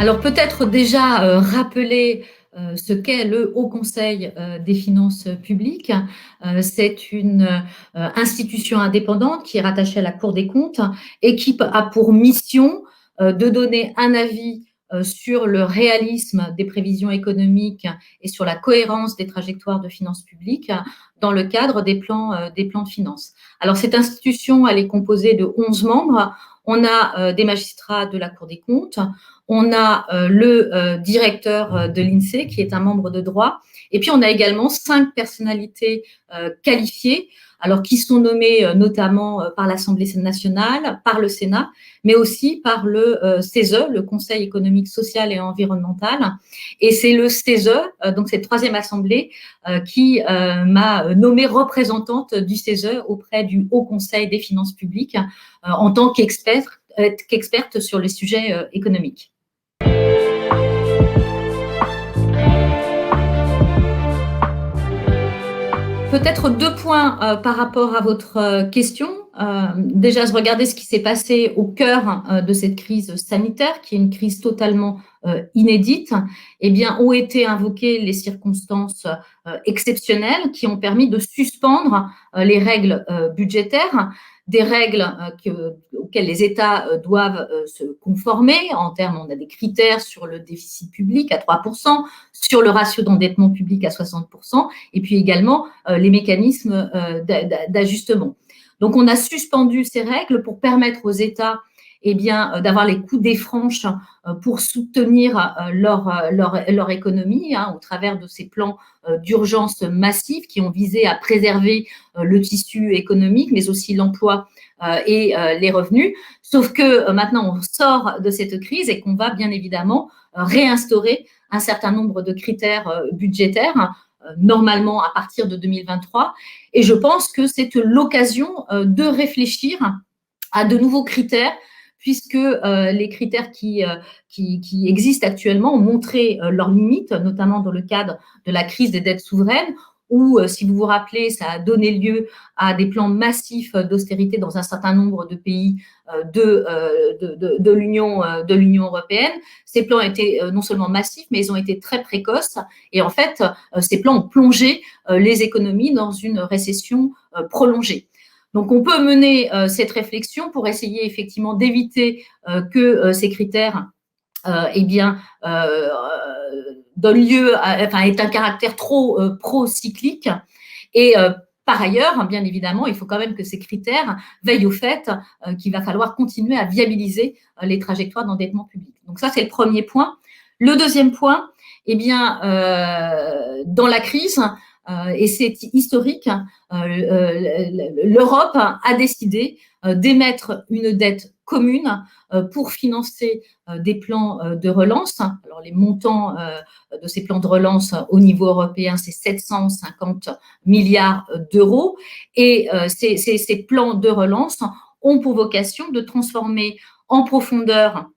Alors peut-être déjà rappeler ce qu'est le Haut Conseil des finances publiques. C'est une institution indépendante qui est rattachée à la Cour des comptes et qui a pour mission de donner un avis sur le réalisme des prévisions économiques et sur la cohérence des trajectoires de finances publiques dans le cadre des plans de finances. Alors cette institution, elle est composée de 11 membres. On a des magistrats de la Cour des comptes, on a le directeur de l'INSEE qui est un membre de droit, et puis on a également 5 personnalités qualifiées, alors qui sont nommées notamment par l'Assemblée nationale, par le Sénat, mais aussi par le CESE, le Conseil économique, social et environnemental. Et c'est le CESE, donc cette troisième assemblée, qui m'a nommée représentante du CESE auprès du Haut Conseil des finances publiques en tant qu'experte sur les sujets économiques. Peut-être 2 points par rapport à votre question. Déjà, je regardais ce qui s'est passé au cœur de cette crise sanitaire, qui est une crise totalement inédite. Eh bien, ont été invoquées les circonstances exceptionnelles qui ont permis de suspendre les règles budgétaires, des règles auxquelles les États doivent se conformer. En termes, on a des critères sur le déficit public à 3%, sur le ratio d'endettement public à 60%, et puis également les mécanismes d'ajustement. Donc, on a suspendu ces règles pour permettre aux États d'avoir les coudées franches pour soutenir leur économie au travers de ces plans d'urgence massifs qui ont visé à préserver le tissu économique, mais aussi l'emploi et les revenus. Sauf que maintenant, on sort de cette crise et qu'on va bien évidemment réinstaurer un certain nombre de critères budgétaires, normalement à partir de 2023. Et je pense que c'est l'occasion de réfléchir à de nouveaux critères, puisque les critères qui existent actuellement ont montré leurs limites, notamment dans le cadre de la crise des dettes souveraines, où, si vous vous rappelez, ça a donné lieu à des plans massifs d'austérité dans un certain nombre de pays de l'Union européenne. Ces plans étaient non seulement massifs, mais ils ont été très précoces. Et en fait, ces plans ont plongé les économies dans une récession prolongée. Donc, on peut mener cette réflexion pour essayer effectivement d'éviter que ces critères donnent lieu aient un caractère trop pro-cyclique. Et par ailleurs, bien évidemment, il faut quand même que ces critères veillent au fait qu'il va falloir continuer à viabiliser les trajectoires d'endettement public. Donc ça, c'est le premier point. Le deuxième point, dans la crise, et c'est historique, l'Europe a décidé d'émettre une dette commune pour financer des plans de relance. Alors, les montants de ces plans de relance au niveau européen, c'est 750 milliards d'euros. Et ces plans de relance ont pour vocation de transformer en profondeur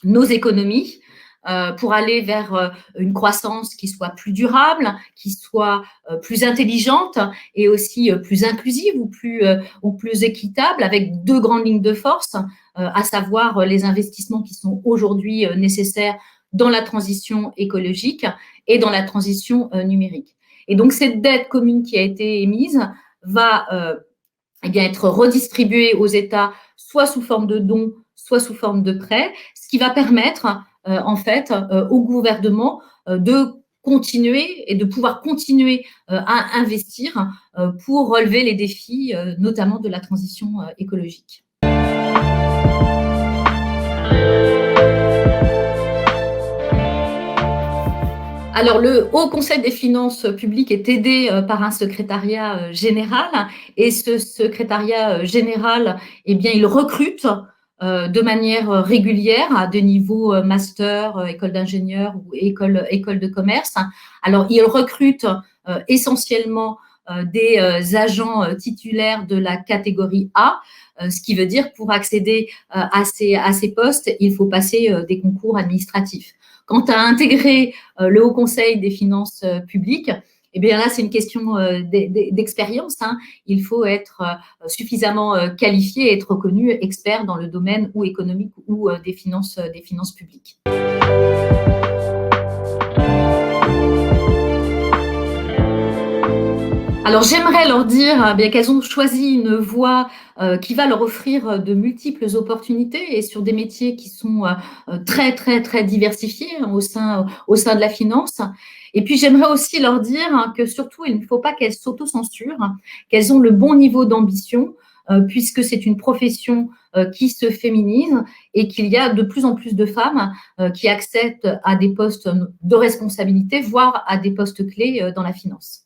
nos économies pour aller vers une croissance qui soit plus durable, qui soit plus intelligente et aussi plus inclusive ou plus équitable, avec 2 grandes lignes de force, à savoir les investissements qui sont aujourd'hui nécessaires dans la transition écologique et dans la transition numérique. Et donc, cette dette commune qui a été émise va être redistribuée aux États, soit sous forme de dons, soit sous forme de prêts, ce qui va permettre au gouvernement de continuer et de pouvoir continuer à investir pour relever les défis, notamment de la transition écologique. Alors, le Haut Conseil des finances publiques est aidé par un secrétariat général, et ce secrétariat général, il recrute de manière régulière à des niveaux master, école d'ingénieur ou école de commerce. Alors, il recrute essentiellement des agents titulaires de la catégorie A, ce qui veut dire que pour accéder à ces postes, il faut passer des concours administratifs. Quant à intégrer le Haut Conseil des finances publiques, Eh bien là, c'est une question d'expérience, hein. Il faut être suffisamment qualifié et être reconnu expert dans le domaine ou économique ou des finances publiques. Alors j'aimerais leur dire bien qu'elles ont choisi une voie qui va leur offrir de multiples opportunités et sur des métiers qui sont très très très diversifiés au sein de la finance. Et puis j'aimerais aussi leur dire que surtout il ne faut pas qu'elles s'autocensurent, qu'elles ont le bon niveau d'ambition puisque c'est une profession qui se féminise et qu'il y a de plus en plus de femmes qui accèdent à des postes de responsabilité, voire à des postes clés dans la finance.